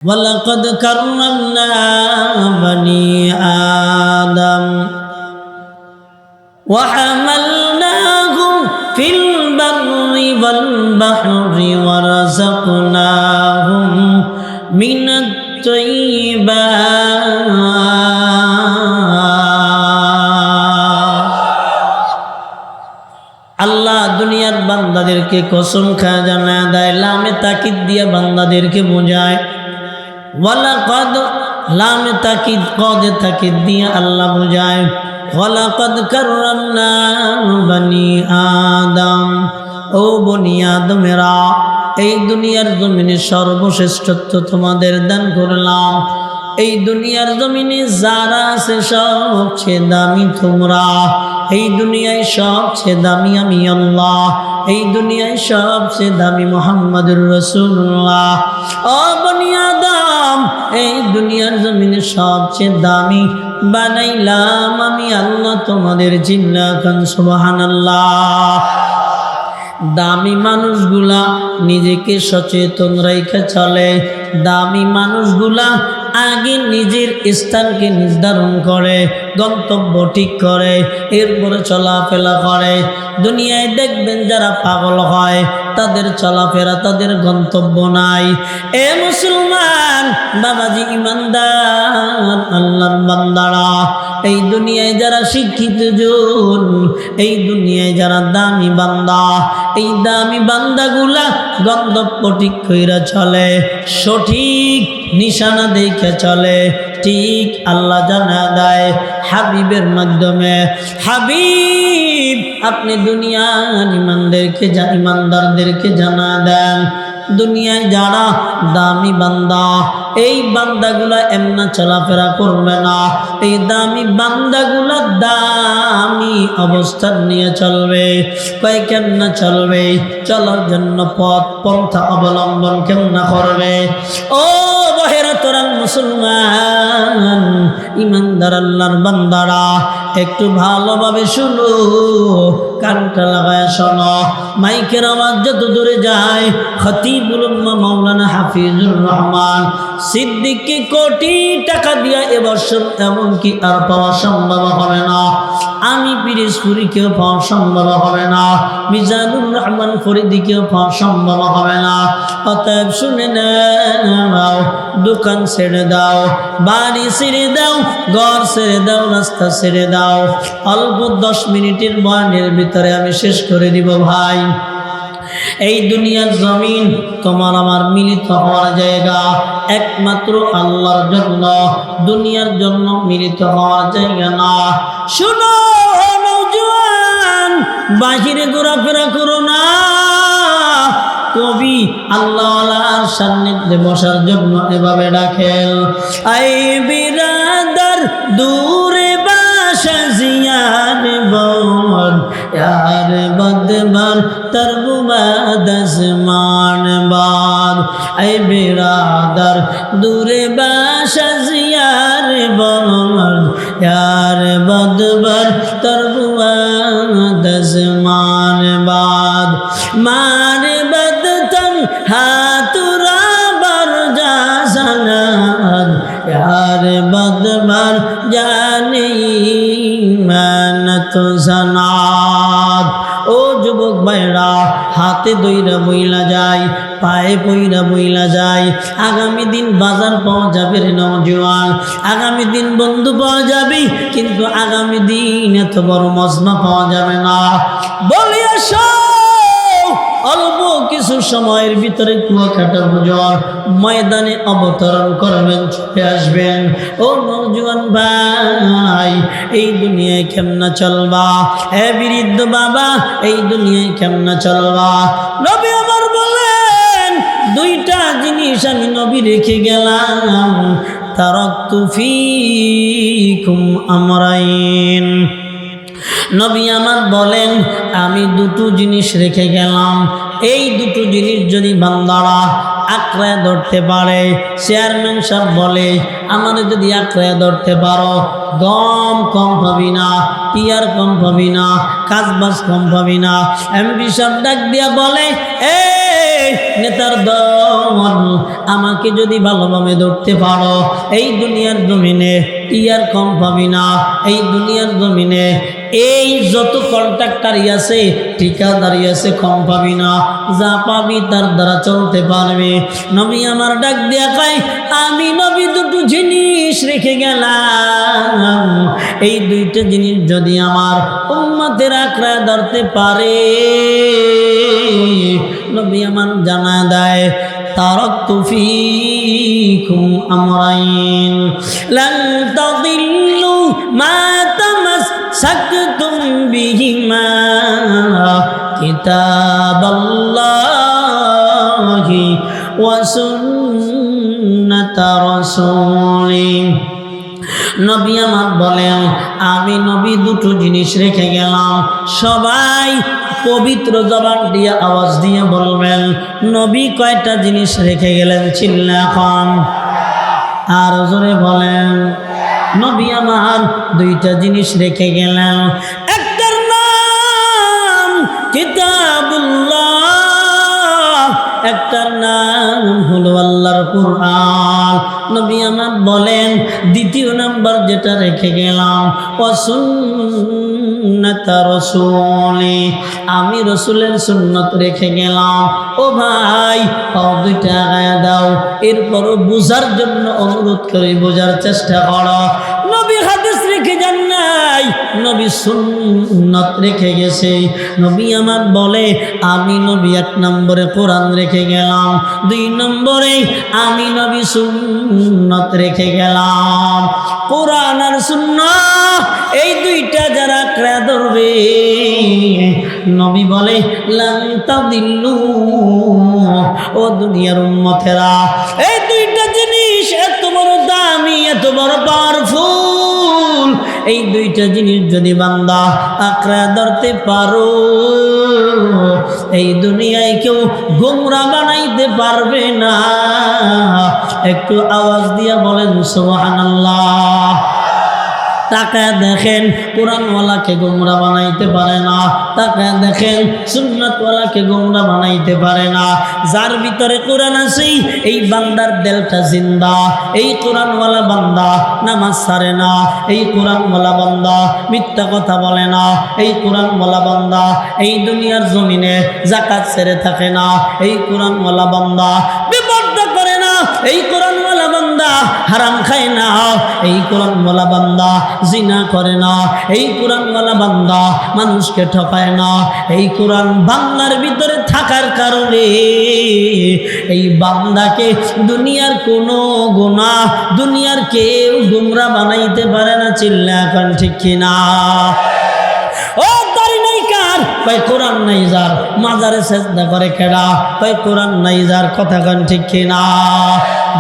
وَلَقَدْ كَرَّمْنَا بَنِي آدَمَ وَحَمَلْنَاهُمْ فِي الْبَرِّ وَالْبَحْرِ وَرَزَقْنَاهُمْ مِنَ الطَّيِّبَاتِ আল্লাহ দুনিয়ার বান্দাদেরকে কসম খায় জানায় দেয়, লামে তাকিদ দিয়ে বান্দাদেরকে বোঝায়। ওয়ালাকাদ লামে তাকিদ কদে তাকিদ দিয়ে আল্লাহ বোঝায়। ওয়ালাকাদ কাররামনা বনি আদম, ও বনি আদমেরা, এই দুনিয়ার জমিনে সর্বশ্রেষ্ঠত্ব তোমাদের দান করলাম। এই দুনিয়ার জমিনে যারা আছে সবচেয়ে দামি তোমরা। এই দুনিয়ায় সবচেয়ে দামি আমি আল্লাহ। এই দুনিয়ায় সবচেয়ে দামি মুহাম্মদুর রাসূলুল্লাহ। ও বনি আদম, এই দুনিয়ার জমিনে সবচেয়ে দামি বানাইলাম আমি আল্লাহ তোমাদের। জিন্না খান সুবহানাল্লাহ। দামি মানুষগুলা নিজেকে সচেতন রেখে চলে। দামি মানুষগুলা আগে নিজের স্থানকে নির্ধারণ করে, গন্তব্য ঠিক করে, এরপরে চলাফেরা করে। দুনিয়ায় দেখবেন যারা পাগল হয় তাদের চলাফেরা, তাদের গন্তব্য নাই। এ মুসলমান বাবাজি, ইমানদার আল্লাহর বান্দারা, এই দুনিয়ায় যারা শিক্ষিত জন, এই দুনিয়ায় যারা দামি বান্দা, এই দামি বান্দাগুলা গন্তব্য ঠিক কইরা চলে, সঠিক নিশানা দেখে চলে। ঠিক আল্লাহ জানা দেয় হাবিবের মাধ্যমে। হাবিব আপনি দুনিয়ার ইমানদারদেরকে জানা দেন, দুনিয়ায় যারা দামি বান্দা, এই বান্দাগুলা এমনা চলাফেরা করবে না। এই দামি বান্দাগুলা দামি অবস্থান নিয়ে চলবে। কয় কেমনা চলবে? চলার জন্য পথ পন্থা অবলম্বন কেমনা করবে? ও বহেরাতরান মুসলমান ইমানদার আল্লাহর বান্দারা, একটু ভালোভাবে শুনো, কানটা লাগায় শোনো। মাইকের আওয়াজ যত দূরে যায়, খতিবুল উম্মাহ মাওলানা হাফিজুর রহমান সিদ্দিকী কোটি টাকা দিয়া এবছর এমনকি আর পাওয়া সম্ভব হবে না। আমি পিরিজপুরীকেও পাওয়া সম্ভব হবে না। মিজানুর রহমান ফরিদিকেও পাওয়া সম্ভব হবে না। অতএব শুনে নাও, দোকান ছেড়ে দাও, বাড়ি ছেড়ে দাও, ঘর ছেড়ে দাও, রাস্তা ছেড়ে দাও। অল্প 10 মিনিটের বয়ানের ভিতরে আমি শেষ করে দিব ভাই। এই দুনিয়ার জমিন তোমার আমার মিলিত হওয়ার জায়গা, একমাত্র আল্লাহর জন্য, দুনিয়ার জন্য মিলিত হওয়ার জায়গা না। শুনো নওজোয়ান, বাহিরে ঘোরাফেরা করো না। কবি আল্লাহওয়ালার সান্নিধ্যে বসার জন্য এভাবে ডাকেন, আই বিরাদার দূরে বাসা জিয়ার বন, यार बदबर तरबुबाद आसमान बार। ऐ बिरादर दूरे बाशज यार बद, यार बदबर तरबुबाद आसमान बाद। मारे बदतन हाथुरा बर जा सनद, यार बदबर जाने मेहनत सनाद। ও যুবক ভাইরা, হাতে দইরা বইলা যায়, পায়ে পইরা বইলা যায়। আগামী দিন বাজার পাওয়া যাবে রে নওজোয়ান, আগামী দিন বন্ধু পাওয়া যাবে, কিন্তু আগামী দিন এত বড় মজমা পাওয়া যাবে না। বলি আসো, অল্প কিছু সময়ের ভিতরে কুয়াকাটা ঝড় ময়দানে অবতরণ করবেন, ছুটে আসবেন। ও নওজোয়ান ভাই, এই দুনিয়ায় কেমনা চলবা? হে বৃদ্ধ বাবা, এই দুনিয়ায় কেমনা চলবা? নবী আমার বলেন, 2টা জিনিস আমি নবী রেখে গেলাম। তারাকতু ফীকুম আমরাইন। নবী আমার বলেন, আমি 2টো জিনিস রেখে গেলাম। এই 2টো জিনিস যদি বান্দারা আঁকড়ায় ধরতে পারে, চেয়ারম্যান সাহেব বলে, আমাদের যদি আঁকড়ায় ধরতে পারো, গম কম পাবি না, টিয়ার কম পাবি না, কাজবাজ কম পাবি না। এমপি সাহেব ডাক দিয়া বলে, এই নেতার দল, আমাকে যদি ভালোভাবে ধরতে পারো এই দুনিয়ার জমিনে ইয়ার কম পাবি না। এই দুনিয়ার জমিনে এই যত কন্ট্রাক্টারই আছে, ঠিকাদারি আছে, কম পাবি না। যা পাবি তার দ্বারা চলতে পারবে। নবী আমার ডাক দিয়া কয়, আমি নবী দুটো জিনিস রেখে গেলাম, এই দুইটা জিনিস যদি আমার উম্মতের আঁকড়া ধরতে পারে, নবী আমার জানা দেয়, তারাকতু ফীকুম আমরাইন লান তাদিল্লু মা তামাসসাকতুম বিহিমা কিতাবাল্লাহি ওয়া সুন্নাতা রাসূলি। নবী আমার বলেন, আমি নবী দুটো জিনিস রেখে গেলাম। সবাই পবিত্র জবান দিয়ে আওয়াজ দিয়ে বলবেন, নবী কয়টা জিনিস রেখে গেলেন? চিল্লা খান আর জোরে বলেন। নবী আমার দুইটা জিনিস রেখে গেলেন। একটার নাম কিতাবুল্লাহ, একটার নাম হলো আল্লাহর কুরআন। নবী আমার বলেন, দ্বিতীয় নাম্বার যেটা রেখে গেলাম, সুন্নাতা রাসূলি, আমি রসুলের সুন্নত রেখে গেলাম। ও ভাই, পাও দুইটা আগায়া দাও, এরপরও বুঝার জন্য অনুরোধ করি, বোঝার চেষ্টা করো। নবী হাদিস রেখে যান নাই, নবী সুন্নত রেখে গেছে। নবী আমার বলে, আমি নবী এক নম্বরে কোরআন রেখে গেলাম, দুই নম্বরে আমি নবী সুন্নত রেখে গেলাম। কোরআন আর সুন্নাত এই দুইটা যারা আঁকড়া ধরবে, নবী বলে লান তাদিল্লু, ও দুনিয়ার উম্মতেরা, এই দুইটা জিনিস এত বড় দামি, এত বড় পাওয়ারফুল, এই দুইটা জিনিস যদি বান্দা আঁকড়া ধরতে পারো, এই দুনিয়ায় কেউ গোমরা বানাইতে পারবে না। একটু আওয়াজ দিয়া বলেন সুবহানাল্লাহ। তাকায় দেখেন, কোরআনওয়ালাকে গোমরা বানাইতে পারে না। তাকায় দেখেন, সুন্নাতওয়ালাকে গোমরা বানাইতে পারে না। যার ভিতরে কোরআন আছে, এই বান্দার দিলটা জিন্দা। এই কোরআনওয়ালা বান্দা নামাজ ছাড়ে না, এই কোরআনওয়ালা বান্দা মিথ্যা কথা বলে না, এই কোরআনওয়ালা বান্দা এই দুনিয়ার জমিনে যাকাত ছেড়ে থাকে না, এই কোরআনওয়ালা বান্দা বিপর্দা করে না, এই কোরআনওয়ালা বান্দা হারাম খায় না, এই কোরআনওয়ালা বান্দা জিনা করে না, এই কোরআনওয়ালা বান্দা মানুষকে ঠকায় না। এই কোরআন বান্দার ভিতরে থাকার কারণে এই বান্দাকে দুনিয়ার কোনো গুনাহ, দুনিয়ার কেউ গুমরা বানাইতে পারে না। চিল্লা এখন ঠিক কিনা? ও দাড়ি নাই কার? ভাই কোরআন নাই যার। মাজারে সেজদা করে কেডা? ভাই কোরআন নাই যার। কথা কান ঠিক কিনা?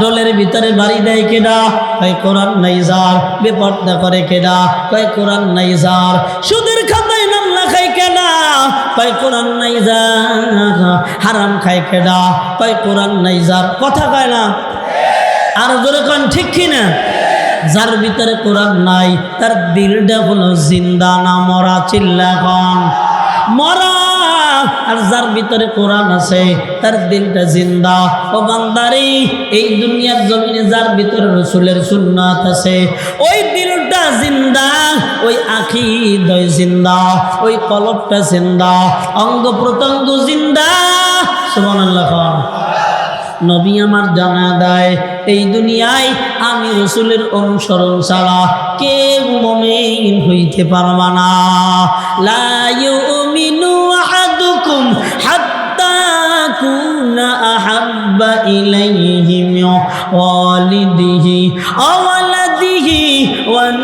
ডোলের ভিতরে বাড়ি দেয় কেডা? ভাই কোরআন নাই যার। বেপর্দা করে কেডা? ভাই কোরআন নাই যার। সুদের খাতায় নাম লেখায় কেডা? ভাই কোরআন নাই যার। হারাম খায় কেডা? ভাই কোরআন নাই যার। কথা কয় না? আর জোরে কান ঠিক কিনা? যার ভিতরে কোরআন নাই তার দিলটা হলো জিন্দা না মরা? চিল্লা কন মরা। আর যার ভিতরে কোরআন আছে তার দিলটা জিন্দা। ও বান্দারে, এই দুনিয়ার জমিনে যার ভিতরে রাসূলের সুন্নাত আছে, ওই দিলটা জিন্দা, ওই আকীদা জিন্দা, ওই কলবটা জিন্দা, অঙ্গ প্রত্যঙ্গ জিন্দা। সুবহানাল্লাহ। নবী আমার জানা দেয়, এই দুনিয়ায় আমি রাসূলের অনুসরণ ছাড়া কেউ মুমিন হইতে পারবে না। লা ইউমিনু আহাদুকুম হাত্তা কুনা আহাব্বা ইলাইহি মিন ওয়ালিদিহি ওয়া ওয়ালাদিহি ওয়ান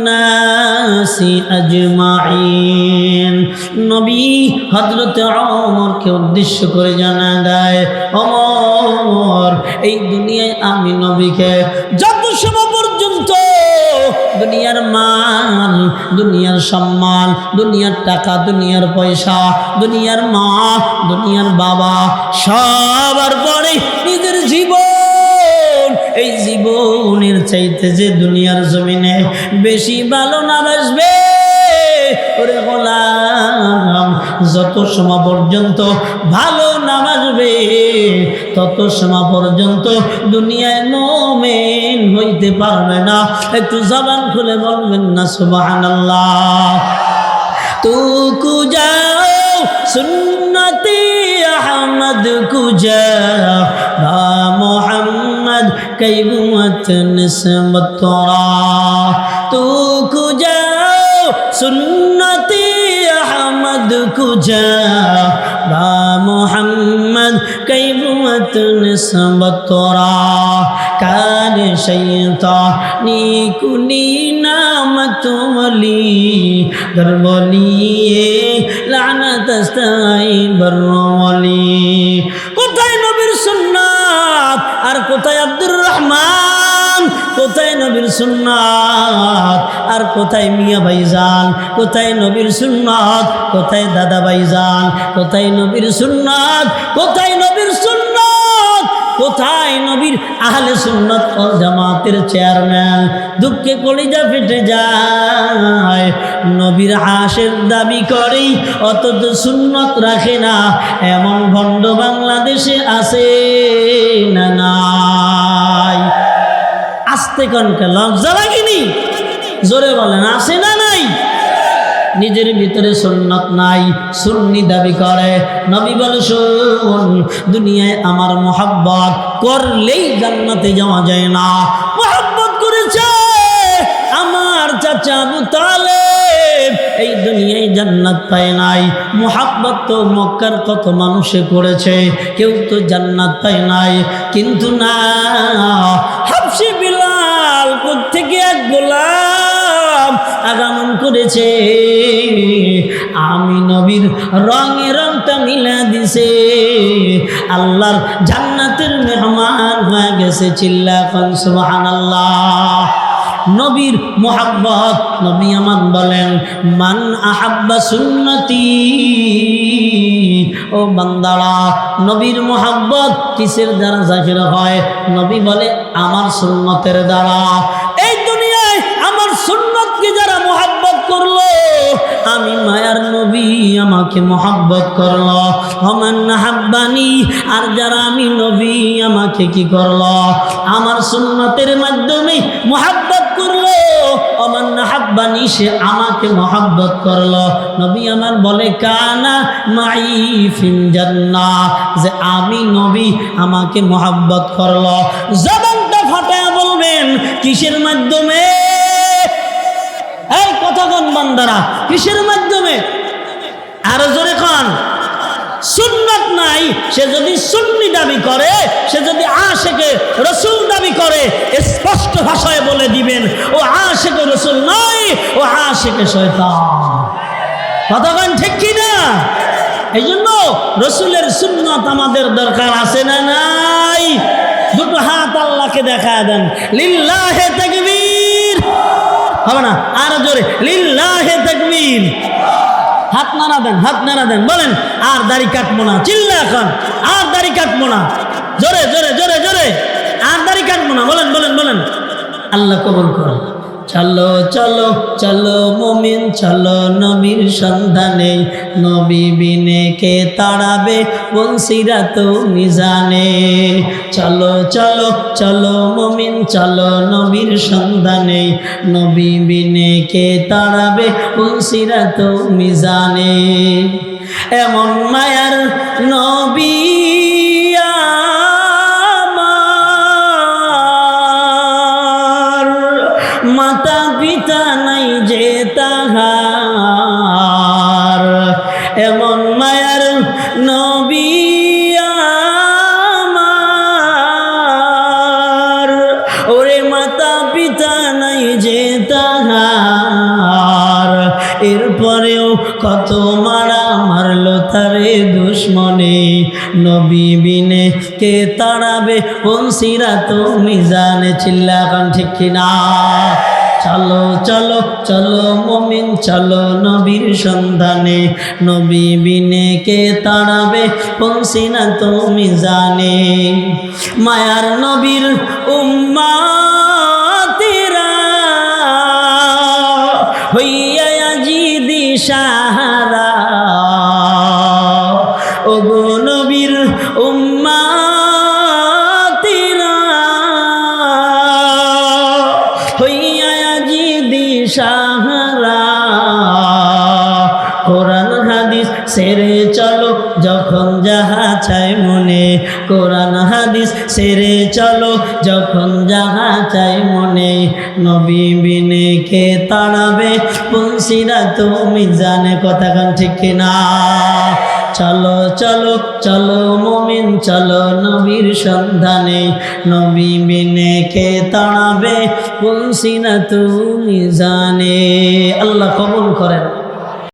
নাসি আজমাইন। নবী হযরত ওমরকে উদ্দেশ্য করে জানা দেয়, ওমর, এই দুনিয়ায় আমি নবীকে যত সময় পর্যন্ত দুনিয়ার মান, দুনিয়ার সম্মান, দুনিয়ার টাকা, দুনিয়ার পয়সা, দুনিয়ার মা, দুনিয়ার বাবা, সবার পরে নিজের জীবন, এই জীবনের চাইতে যে দুনিয়ার জমিনে বেশি ভালো না বাসবে, ওরে গোলাম, যত সময় পর্যন্ত ভালো না বাসবে আসবে তত সময় পর্যন্ত দুনিয়ায় মুমিন হইতে পারবে না। একটু জবান খুলে বলবেন না সুবহানাল্লাহ। তু কুজা সুন্নতি আহমদ কুজা বা মোহাম্মদ কৈবুমত নিসবত তোরা। তু কুজা সুন্নতি আহমদ কুজা বা মোহাম্মদ কৈবুমত নিসবত তোরা। কার শৈতানি কুনি নামত ওলি গর্বলিয়ে লানত আস্তাই বরওয়ালি। কোথায় নবীর সুন্নাত আর কোথায় আব্দুর রহমান? কোথায় নবীর সুন্নাত আর কোথায় মিয়া ভাইজান? কোথায় নবীর সুন্নাত কোথায় দাদা ভাইজান? কোথায় নবীর সুন্নাত কোথায় নবীর সুন্নাত? কোথায় নবীর আহলে সুন্নাত ওয়াল জামাতের চেয়ারম্যান? দুঃখে কলিজা ফেটে যায়। নবীর আশেক দাবি করে অথচ সুন্নাত রাখে না, এমন ভণ্ড বাংলাদেশে আছে না নাই? আস্তে কনকে লজ্জা লাগেনি? জোরে বলেন আছে না নাই? নিজের ভিতরে সুন্নাত নাই, সুন্নি দাবি করে। নবী বলে শোন, দুনিয়ায় আমার মোহাব্বত করলেই জান্নাতে যাওয়া যায় না। মোহাব্বত করেছে আমার চাচা আবু তালেব, এই দুনিয়ায় জান্নাত পায় নাই। মোহাব্বত তো মক্কার কত মানুষে করেছে, কেউ তো জান্নাত পায় নাই। কিন্তু না, হাবশি বিলাল কোত্থেকে এক গোলাম আগমন করেছে, আমি নবীর রঙে রংটা মিলা দিছে, আল্লাহর জান্নাতের মেহমান হয়ে গেছে। চিল্লা কোন সুবহানাল্লাহ। নবীর মোহাব্বত, নবী আমার বলেন মান আহাব্বা সুন্নতি। ও বান্দারা, নবীর মোহাব্বত কিসের দ্বারা জাহির হয়? নবী বলে আমার সুন্নতের দ্বারা। এই দুনিয়ায় আমার সুন্নতকে যারা মোহাব্বত করলো, আমি মায়ার নবী আমাকে মোহাব্বত করলো। ওমান হাব্বানি, আর যারা আমি নবী আমাকে কি করলো? আমার সুন্নতের মাধ্যমে মোহাব্বত করলো। ওমান হাব্বানি, সে আমাকে মোহাব্বত করলো। নবী আমার বলে কানা মাই ফিল জান্নাহ, যে আমি নবী আমাকে মোহাব্বত করলো। জবানটা ফাটায়া বলবেন কিসের মাধ্যমে? এই কথা কোন বান্দারা, কিসের মাধ্যমে? আরো জোরে কোন। সুন্নাত নাই, সে যদি সুন্নি দাবি করে, সে যদি আশেকে রসুল দাবি করে, স্পষ্ট ভাষায় বলে দিবেন ও আশেকে রসুল নয়, ও আশেকে শয়তান। কথা কোন ঠিক কি না? এই জন্য রসুলের সুন্নাত আমাদের দরকার আছে না নাই? দুটো হাত আল্লাহকে দেখায় দেন, লিল্লাহে তাকবীর। হবে না? আরো জোরে, লিল্লাহে তাকবীর। হাত নাড়া দেন, হাত নাড়া দেন, বলেন আর দাড়ি কাটবো না। চিল্লা এখন, আর দাড়ি কাটবো না। জোরে জোরে জোরে জোরে, আর দাড়ি কাটবো না। বলেন বলেন বলেন। আল্লাহ কবুল করুন। চলো চলো চলো মুমিন চলো নবীর সন্ধানে, নবী বিনে কে তাড়াবে বংশীরা তো মিজানে। চলো চলো চলো মুমিন চলো নবীর সন্ধানে, নবী বিনে কে তাড়াবে বংশীরা তো মিজানে। এমন মায়ার নবী মাতা পিতা নাই যে তাহার, এমন মায়ার নবী আমার। ওরে মাতা পিতা নাই যে তাহার, এরপরেও কত মারা মারলো তারে দুশ্মনে, নবী বিনে কে তাড়াবে বংশীরা তো মিজানে। চিল্লা এখন ঠিক কিনা? চলো চলো চলো মুমিন চলো নবীর সন্ধানে, নবী বিনে কে তাড়াবে বংশীরা তো মিজানে। মায়ার নবীর উম্মতেরা হইয়া আজিদি সাহারা, ওগো নবীর সাহারা। কোরআন হাদিস সেরে চলো যখন যাহা চাই মনে, কোরআন হাদিস সেরে চলো যখন যাহা চাই মনে। নবী বিনে কে তাড়াবে বংশীরা তুমি জানে, কথা গান ঠিক কিনা? চলো চলো চলো মুমিন চলো নবীর সন্ধানে, নবী বিনে কে তাড়াবে বংশীরা তুমি জানে। আল্লাহ কবুল করেন।